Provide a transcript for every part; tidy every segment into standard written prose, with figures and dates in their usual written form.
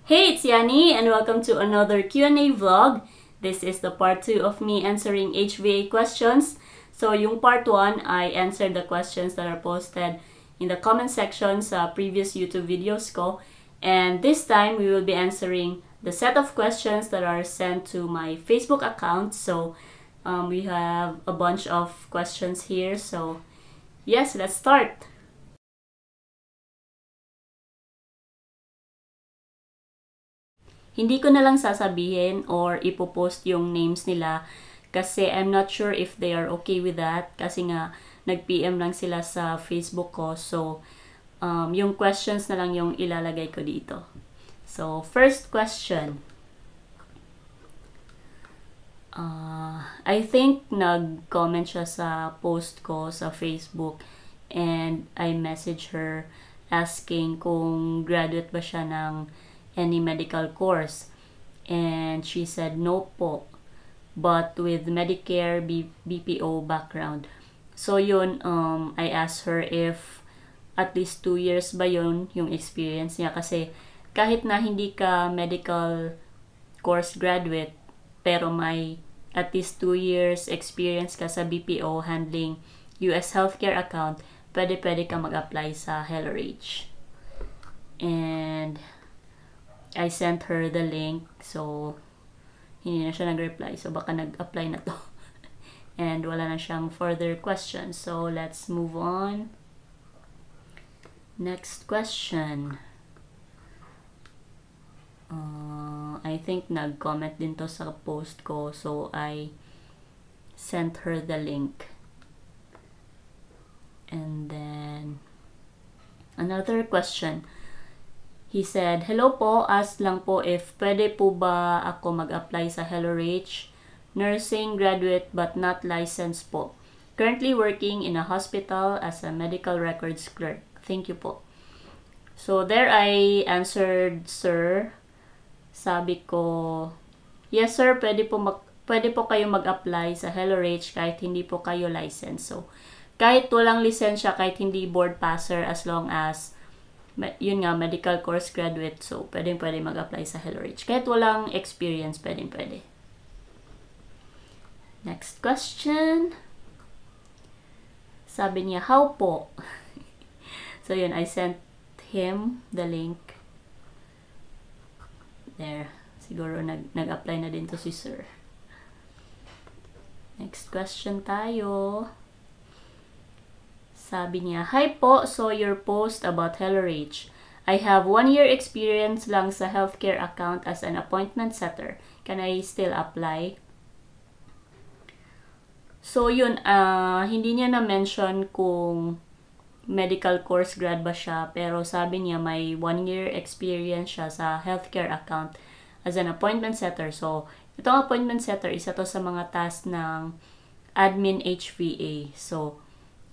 Hey, it's Yani and welcome to another Q&A vlog. This is the part 2 of me answering HVA questions. So yung part 1, I answered the questions that are posted in the comment section sa previous YouTube videos ko. And this time, we will be answering the set of questions that are sent to my Facebook account. So we have a bunch of questions here. So yes, let's start. Hindi ko na lang sasabihin or ipopost yung names nila kasi I'm not sure if they are okay with that kasi nga nag-PM lang sila sa Facebook ko. So, yung questions na lang yung ilalagay ko dito. So, first question. I think nag-comment siya sa post ko sa Facebook and I messaged her asking kung graduate ba siya ng any medical course. And she said, no po. But with Medicare BPO background. So yun, I asked her if at least 2 years ba yun yung experience niya. Kasi kahit na hindi ka medical course graduate, pero may at least 2 years experience ka sa BPO handling US healthcare account, pwede ka mag-apply sa HelloRage. And I sent her the link, so hindi na siya nag-reply. So baka nag-apply na to. And wala na siyang further questions. So let's move on. Next question. I think nag-comment din to sa post ko. So I sent her the link. And then another question. He said, hello po, ask lang po if pwede po ba ako mag-apply sa HelloRage? Nursing graduate but not licensed po. Currently working in a hospital as a medical records clerk. Thank you po. So there I answered, sir. Sabi ko, yes sir, pwede po kayo mag-apply sa HelloRage kahit hindi po kayo licensed. So kahit walang lisensya, kahit hindi board passer, as long as yun nga, medical course graduate, so pwede mag-apply sa HelloRage. Kahit walang experience, pwede. Next question. Sabi niya, how po? So yun, I sent him the link. There. Siguro nag-apply na din to si sir. Next question tayo. Sabi niya, hi po, saw your post about HelloRage. I have 1 year experience lang sa healthcare account as an appointment setter. Can I still apply? So yun, hindi niya na-mention kung medical course grad ba siya, pero sabi niya may 1 year experience siya sa healthcare account as an appointment setter. So, itong appointment setter, isa to sa mga task ng admin HVA. So,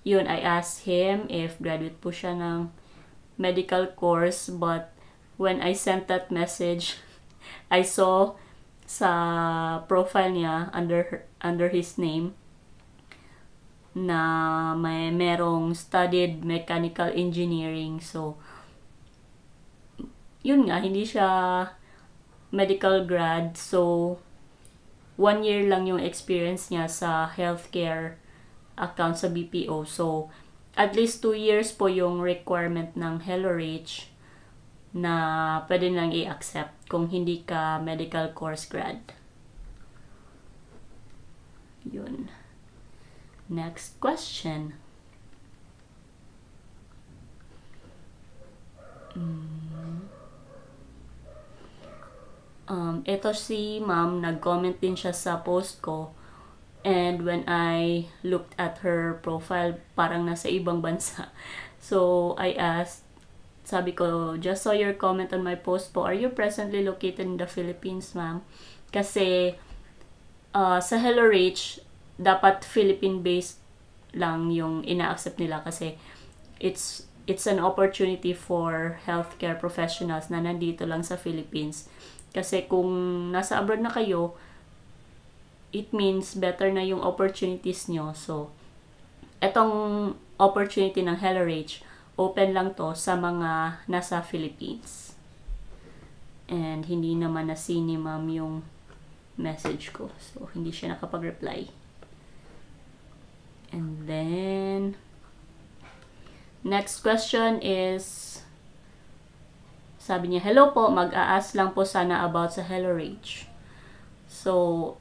yun, I asked him if graduate po siya ng medical course, but when I sent that message, I saw sa profile niya under his name na merong studied mechanical engineering. So, yun nga, hindi siya medical grad. So, 1 year lang yung experience niya sa healthcare account sa BPO. So, at least 2 years po yung requirement ng HelloRage na pwede nang i-accept kung hindi ka medical course grad. Yun. Next question. Ito si ma'am, nag-comment din siya sa post ko. And when I looked at her profile, parang nasa ibang bansa. So, I asked, sabi ko, just saw your comment on my post po. Are you presently located in the Philippines, ma'am? Kasi, sa HelloRage, dapat Philippine-based lang yung ina-accept nila kasi it's an opportunity for healthcare professionals na nandito lang sa Philippines. Kasi kung nasa abroad na kayo, it means better na yung opportunities nyo. So, etong opportunity ng HelloRage, open lang to sa mga nasa Philippines. And hindi naman na-see ni ma'am yung message ko. So, hindi siya nakapag-reply. And then, next question is, sabi niya, hello po, mag-a-ask lang po sana about sa HelloRage. So,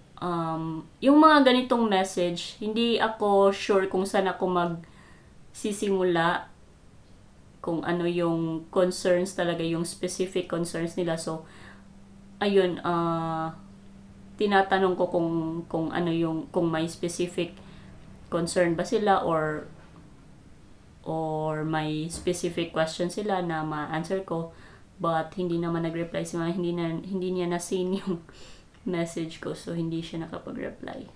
yung mga ganitong message, hindi ako sure kung saan ako magsisimula, kung ano yung concerns talaga, yung specific concerns nila. So, ayun, tinatanong ko kung ano yung, kung may specific concern ba sila or may specific question sila na ma-answer ko, but hindi naman nag-reply si ma'am. Hindi niya na-seen yung message ko, so hindi siya nakapag-reply.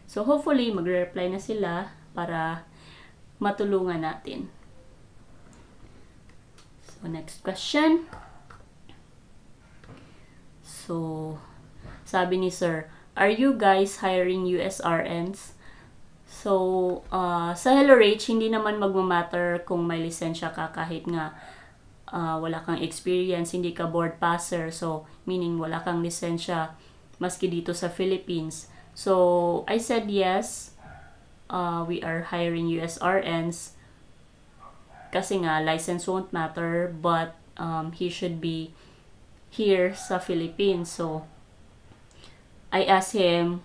So hopefully magre-reply na sila para matulungan natin. So next question. So sabi ni sir, are you guys hiring USRNs? So, sa HelloRage, hindi naman magmamatter kung may lisensya ka kahit nga wala kang experience, hindi ka board passer. So, meaning wala kang lisensya maski dito sa Philippines. So, I said yes, we are hiring USRNs kasi nga license won't matter, but he should be here sa Philippines. So, I asked him,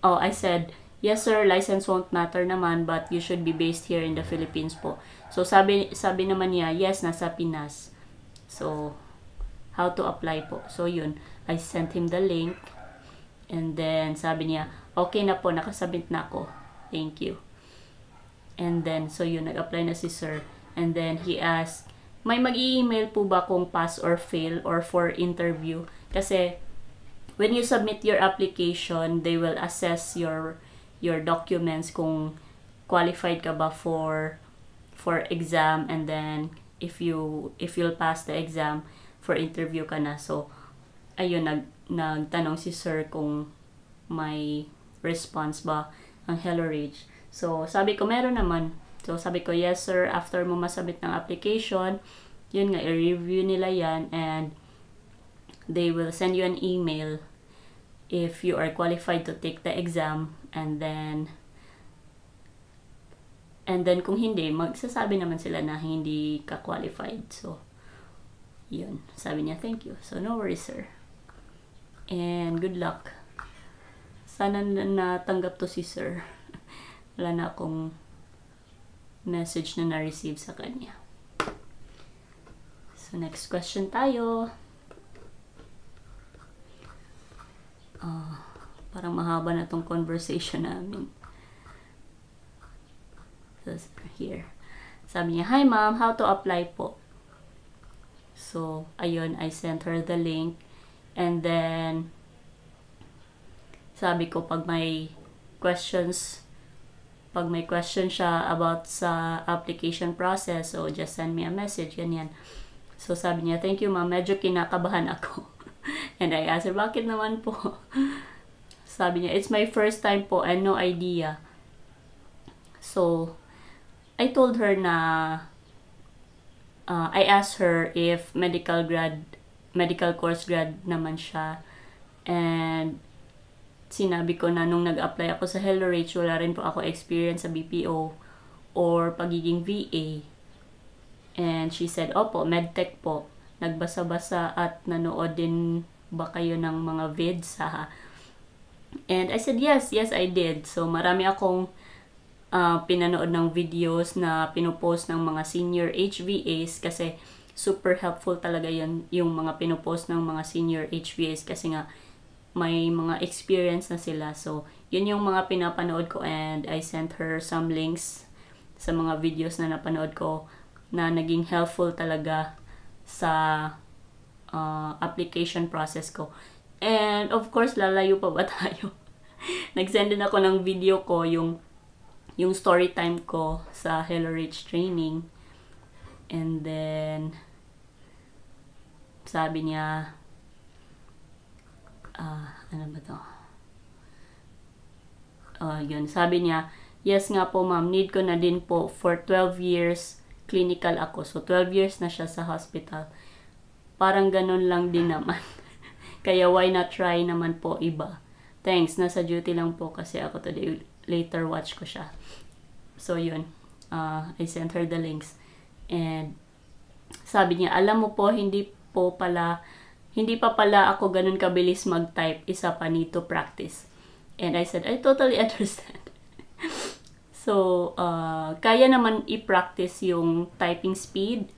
I said, yes sir, license won't matter naman, but you should be based here in the Philippines po. So sabi naman niya, yes, nasa Pinas. So, how to apply po? So yun, I sent him the link. And then sabi niya, okay na po, nakasubmit na ako. Thank you. And then, so yun, nag-apply na si sir. And then he asked, may mag-i-email po ba kung pass or fail or for interview? Kasi when you submit your application, they will assess your documents kung qualified ka ba for exam, and then if you'll pass the exam, for interview ka na. So ayun, nagtanong si sir kung may response ba ang HelloRage. So sabi ko meron naman. So sabi ko, yes sir, after mo masubmit ng application, yun nga, i-review nila yan and they will send you an email if you are qualified to take the exam. And then kung hindi, magsasabi naman sila na hindi ka qualified. So, yun. Sabi niya, thank you. So, no worries, sir. And good luck. Sana natanggap to si sir. Wala na akong message na na-receive sa kanya. So, next question tayo. Parang mahaba na tong conversation namin. So, here. Sabi niya, hi ma'am, how to apply po? So, ayun, I sent her the link. And then, sabi ko, pag may question siya about sa application process, so just send me a message, ganyan. So, sabi niya, thank you ma'am, medyo kinakabahan ako. And I asked her, bakit naman po? Sabi niya, it's my first time po and no idea. So, I told her na, I asked her if medical course grad naman siya. And, sinabi ko na nung nag-apply ako sa HelloRage, wala rin po ako experience sa BPO or pagiging VA. And she said, opo, medtech po. Nagbasa-basa at nanood din ba kayo ng mga vids, ha? And I said, yes, I did. So, marami akong pinanood ng videos na pinopost ng mga senior HVAs kasi super helpful talaga yun, yung mga pinopost ng mga senior HVAs kasi nga may mga experience na sila. So, yun yung mga pinapanood ko and I sent her some links sa mga videos na napanood ko na naging helpful talaga sa application process ko. And of course, lalayo pa ba tayo? Nag-send din ako ng video ko, yung story time ko sa HelloRage training. And then, sabi niya, ano ba to? Yun, sabi niya, yes nga po ma'am, need ko na din po for 12 years clinical ako. So, 12 years na siya sa hospital. parang ganun lang din naman. Kaya why not try naman po iba. Thanks, nasa duty lang po kasi ako today. Later watch ko siya. So yun, I sent her the links. And sabi niya, alam mo po, hindi pa pala ako ganun kabilis mag-type. Isa pa, need to practice. And I said, I totally understand. So, kaya naman i-practice yung typing speed.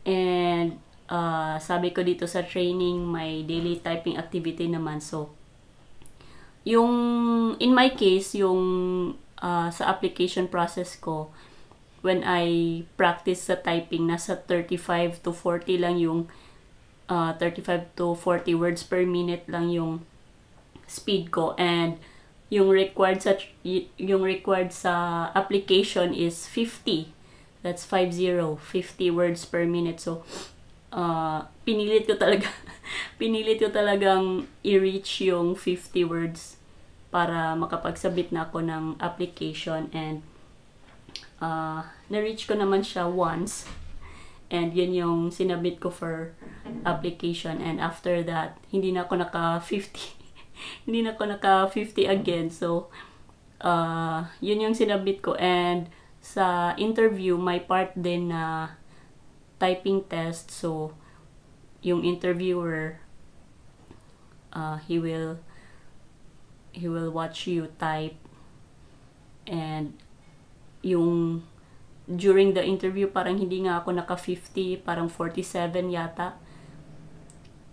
And sabi ko dito sa training, may daily typing activity naman. So, in my case, yung sa application process ko, when I practice sa typing, nasa 35 to 40 lang yung 35 to 40 words per minute lang yung speed ko, and yung required sa application is 50. That's 50 words per minute. So pinilit ko talagang i-reach yung 50 words para makapagsubmit na ako ng application, and na-reach ko naman siya once. And yun yung sinubmit ko for application. And after that, hindi na ako naka-50. Hindi na ako naka-50 again. So, yun yung sinubmit ko. And sa interview, may part din na typing test. So, yung interviewer, he will watch you type. And yung during the interview, parang hindi nga ako naka-50, parang 47 yata.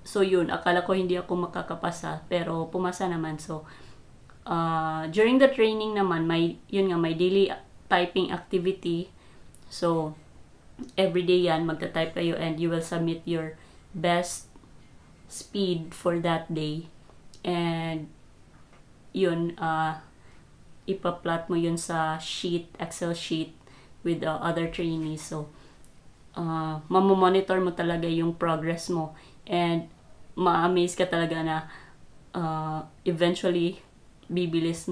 So yun, akala ko hindi ako makakapasa, pero pumasa naman. So during the training naman, may daily typing activity. So everyday yan, magta-type kayo and you will submit your best speed for that day. And yun, ipa-plot mo yun sa Excel sheet with the other trainees. So mamomonitor mo talaga yung progress mo, and ma-amaze ka talaga na eventually bibilis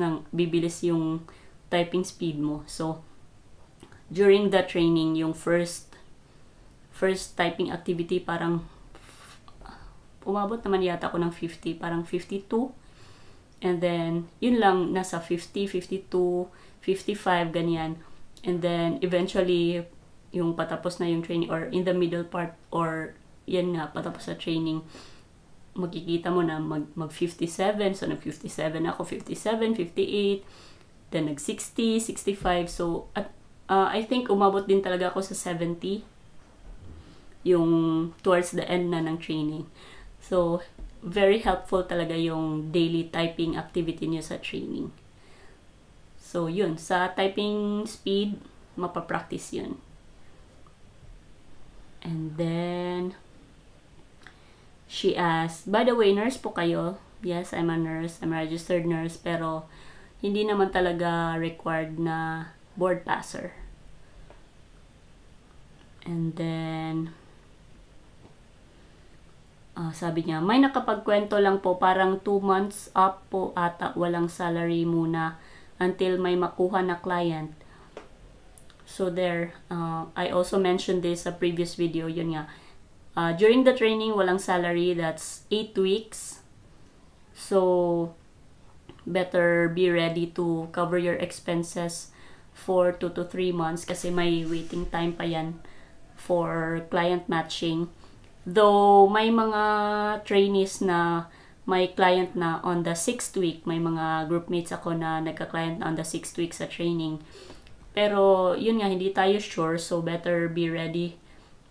yung typing speed mo. So during the training, yung first typing activity, parang umabot naman yata ako ng 50, parang 52. And then yun lang, nasa 50, 52, 55 ganyan. And then eventually yung patapos na yung training, or in the middle part, or yan nga, patapos sa training, makikita mo na mag 57. So nag 57 ako, 57, 58, then nag 60, 65. So I think umabot din talaga ako sa 70 yung towards the end na ng training. So very helpful talaga yung daily typing activity niyo sa training. So yun, sa typing speed, mapapractice yun. And then she asked, by the way, nurse po kayo? Yes, I'm a nurse. I'm a registered nurse. Pero hindi naman talaga required na board passer. And then sabi niya, may nakapagkwento lang po, parang 2 months up po ata, walang salary muna until may makuha na client. So there, I also mentioned this sa previous video, yun nga. During the training, walang salary, that's 8 weeks. So, better be ready to cover your expenses for 2 to 3 months kasi may waiting time pa yan for client matching. Though, may mga trainees na may client na on the 6th week. May mga groupmates ako na nagka-client na on the 6th week sa training. Pero, yun nga, hindi tayo sure. So, better be ready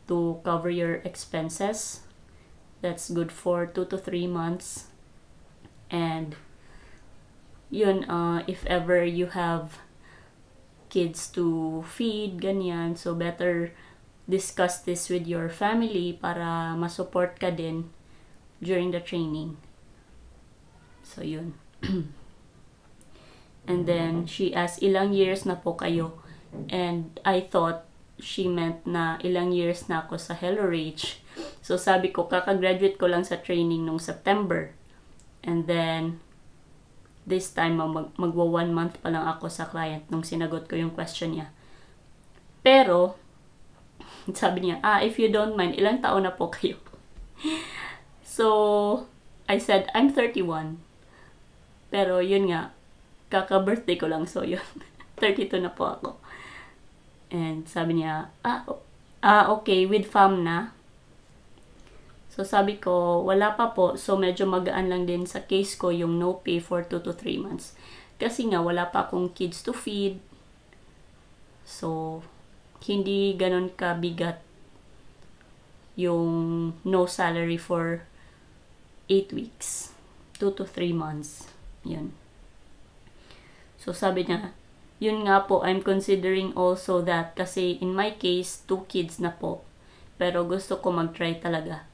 to cover your expenses. That's good for 2 to 3 months. And yun, if ever you have kids to feed, ganyan, so better discuss this with your family para masupport ka din during the training. So yun. And then she asked, ilang years na po kayo? And I thought she meant na ilang years na ako sa HelloRage. So sabi ko, kakagraduate ko lang sa training nung September. And then this time, magwa 1 month pa lang ako sa client nung sinagot ko yung question niya. Pero sabi niya, if you don't mind, ilang taon na po kayo? So, I said, I'm 31. Pero yun nga, kaka-birthday ko lang. So, yun. 32 na po ako. And sabi niya, okay, with fam na. So, sabi ko, wala pa po. So, medyo magaan lang din sa case ko yung no pay for 2 to 3 months. Kasi nga, wala pa akong kids to feed. So, hindi ganon kabigat yung no salary for 8 weeks. 2 to 3 months. Yun. So, sabi niya, yun nga po, I'm considering also that. Kasi in my case, 2 kids na po. Pero gusto ko mag-try talaga.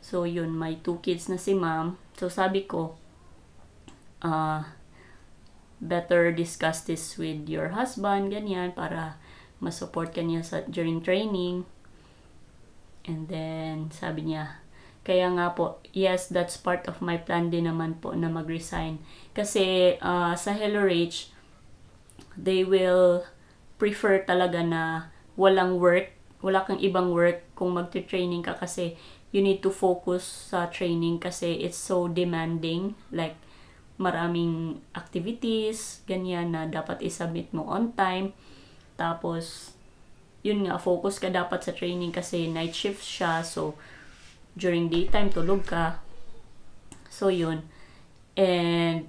So, yun, may 2 kids na si ma'am. So, sabi ko, better discuss this with your husband, ganyan, para masupport ka niya during training. And then, sabi niya, kaya nga po, yes, that's part of my plan din naman po na mag-resign. Kasi, sa Hello Rach, they will prefer talaga na walang work, wala kang ibang work kung magte-training ka kasi you need to focus sa training kasi it's so demanding. Like, maraming activities, ganyan na dapat isubmit mo on time. Tapos, yun nga, focus ka dapat sa training kasi night shift siya. So, during daytime, tulog ka. So, yun. And,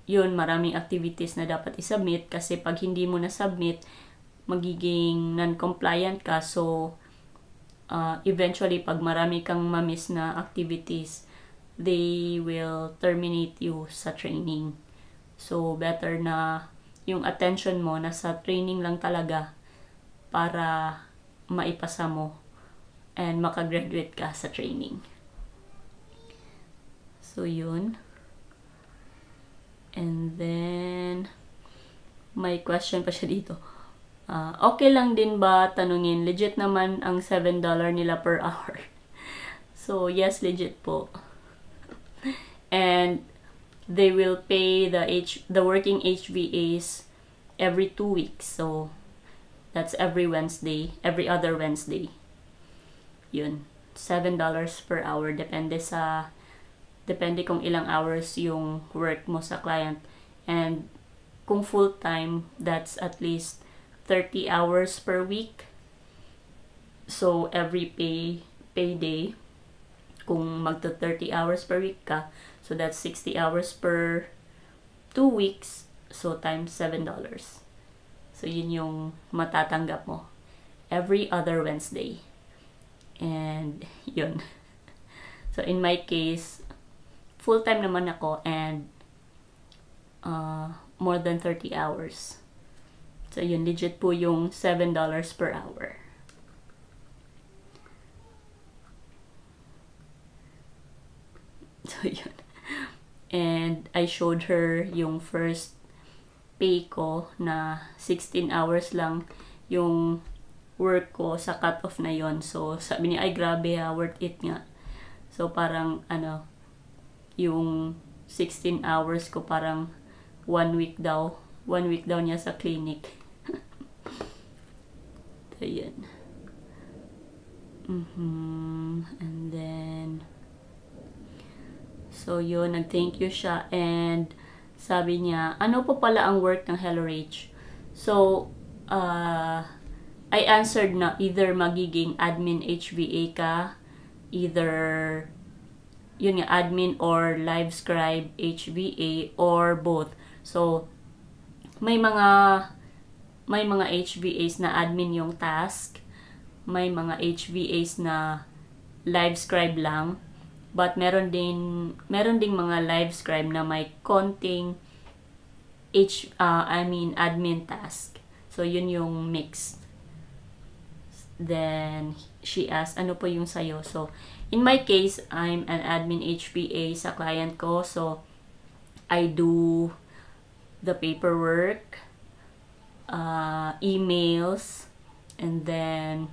yun, maraming activities na dapat isubmit kasi pag hindi mo na-submit, magiging non-compliant ka. So, eventually, pag marami kang mamiss na activities, they will terminate you sa training. So, better na yung attention mo nasa training lang talaga para maipasa mo and makagraduate ka sa training. So, yun. And then, may question pa siya dito. Okay lang din ba tanungin? Legit naman ang $7 nila per hour. So, yes, legit po. And they will pay the working HVAs every 2 weeks. So, that's every Wednesday, every other Wednesday. Yun. $7 per hour. Depende kung ilang hours yung work mo sa client. And kung full-time, that's at least 30 hours per week. So, every payday, kung magto 30 hours per week ka, so that's 60 hours per 2 weeks. So, times $7. So, yun yung matatanggap mo. Every other Wednesday. And, yun. So, in my case, full-time naman ako and more than 30 hours. So, yun, legit po yung $7 per hour. So, yun. And, I showed her yung first pay ko na 16 hours lang yung work ko sa cut-off na yon. So, sabi niya, ay grabe ha, worth it nga. So, parang, yung 16 hours ko parang 1 week daw. 1 week daw niya sa clinic. Ayan. And then, so yun, nag-thank you siya. And, sabi niya, ano po pala ang work ng Hello Rach? So, I answered na either magiging admin HVA ka, either yun nga, admin or live scribe HVA or both. So, may mga HVAs na admin yung task, may mga HVAs na live scribe lang, but meron ding mga live scribe na may konting admin task. So, yun yung mix. Then, she asked, ano po yung sayo? So, in my case, I'm an admin HVA sa client ko. So, I do the paperwork, emails, and then,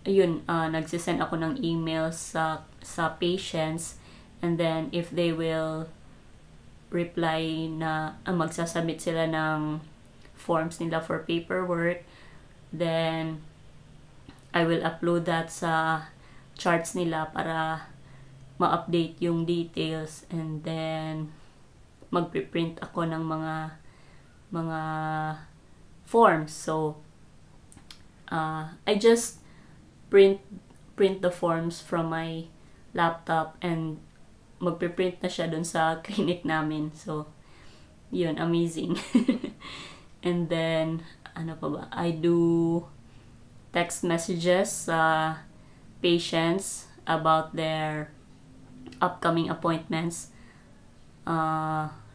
ayun, nagsisend ako ng emails sa patients, and then, if they will reply na magsasubmit sila ng forms nila for paperwork, then I will upload that sa charts nila para ma-update yung details, and then magpiprint ako ng mga forms. So I just print the forms from my laptop and magpiprint na siya dun sa clinic namin. So yun, amazing. And then ano pa ba, I do text messages sa patients about their upcoming appointments,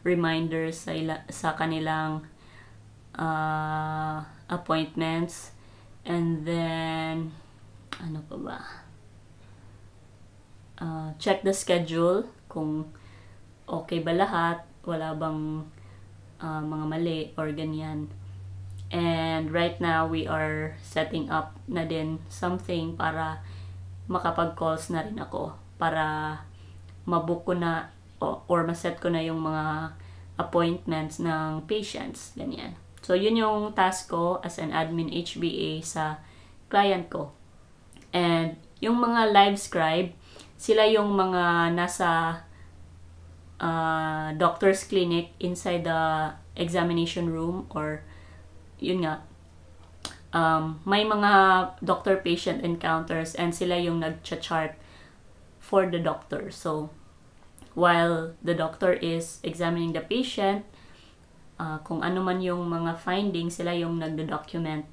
reminders sa kanilang appointments, and then ano pa ba, check the schedule kung okay ba lahat, wala bang mga mali or ganyan. And right now we are setting up na din something para makapag-calls na rin ako, para mabook ko na or maset ko na yung mga appointments ng patients, ganyan. So yun yung task ko as an admin HBA sa client ko. And yung mga live scribe, sila yung mga nasa doctor's clinic inside the examination room, or yun nga, may mga doctor-patient encounters and sila yung nag-chart for the doctor. So while the doctor is examining the patient, kung ano man yung mga findings, sila yung nagdo-document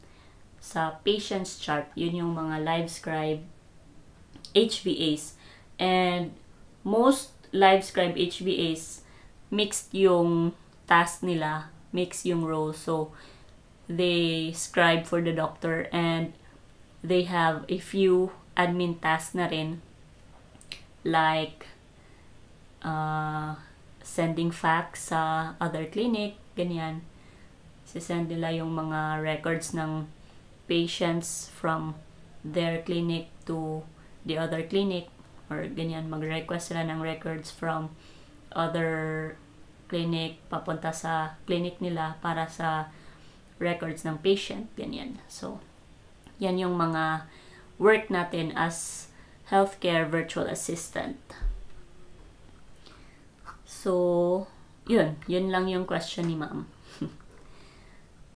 sa patient's chart. Yun yung mga live scribe HBAs. And most live scribe HBAs, mixed yung task nila, mixed yung role. So they scribe for the doctor and they have a few admin tasks na rin, like sending fax sa other clinic, ganyan. Sisend nila yung mga records ng patients from their clinic to the other clinic, or ganyan, mag-request sila ng records from other clinic papunta sa clinic nila para sa records ng patient, ganyan. So yan yung mga work natin as healthcare virtual assistant. So, yun lang yung question ni ma'am.